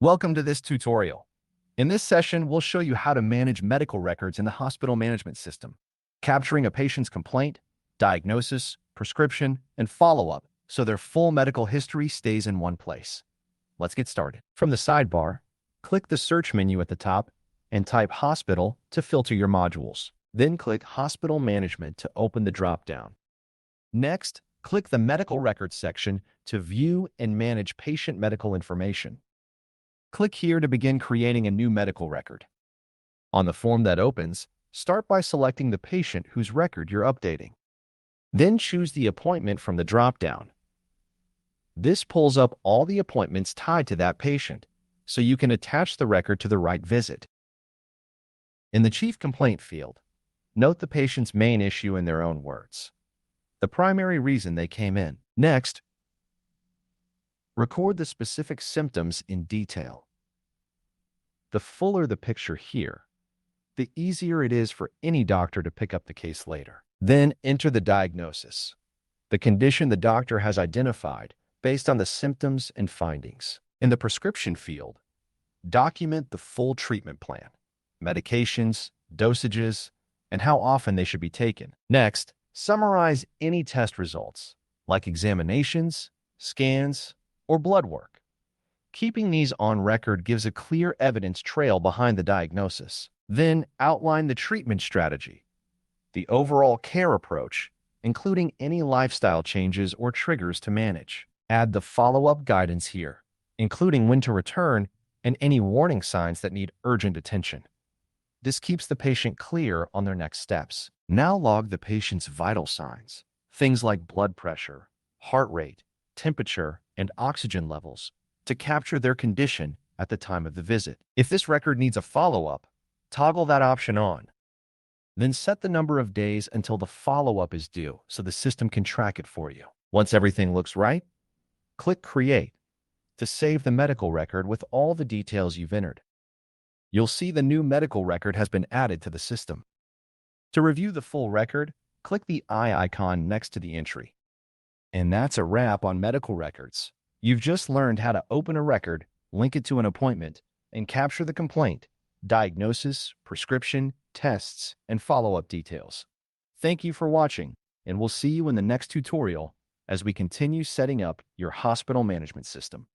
Welcome to this tutorial. In this session, we'll show you how to manage medical records in the hospital management system, capturing a patient's complaint, diagnosis, prescription, and follow-up so their full medical history stays in one place. Let's get started. From the sidebar, click the search menu at the top and type hospital to filter your modules. Then click Hospital Management to open the drop-down. Next, click the Medical Records section to view and manage patient medical information. Click here to begin creating a new medical record. On the form that opens, start by selecting the patient whose record you're updating. Then choose the appointment from the drop-down. This pulls up all the appointments tied to that patient, so you can attach the record to the right visit. In the Chief Complaint field, note the patient's main issue in their own words, the primary reason they came in. Next, record the specific symptoms in detail. The fuller the picture here, the easier it is for any doctor to pick up the case later. Then enter the diagnosis, the condition the doctor has identified based on the symptoms and findings. In the prescription field, document the full treatment plan, medications, dosages, and how often they should be taken. Next, summarize any test results, like examinations, scans, or blood work. Keeping these on record gives a clear evidence trail behind the diagnosis. Then outline the treatment strategy, the overall care approach, including any lifestyle changes or triggers to manage. Add the follow-up guidance here, including when to return and any warning signs that need urgent attention. This keeps the patient clear on their next steps. Now log the patient's vital signs, things like blood pressure, heart rate, temperature, and oxygen levels, to capture their condition at the time of the visit. If this record needs a follow-up, toggle that option on. Then set the number of days until the follow-up is due so the system can track it for you. Once everything looks right, click Create to save the medical record with all the details you've entered. You'll see the new medical record has been added to the system. To review the full record, click the eye icon next to the entry. And that's a wrap on medical records. You've just learned how to open a record, link it to an appointment, and capture the complaint, diagnosis, prescription, tests, and follow-up details. Thank you for watching, and we'll see you in the next tutorial as we continue setting up your hospital management system.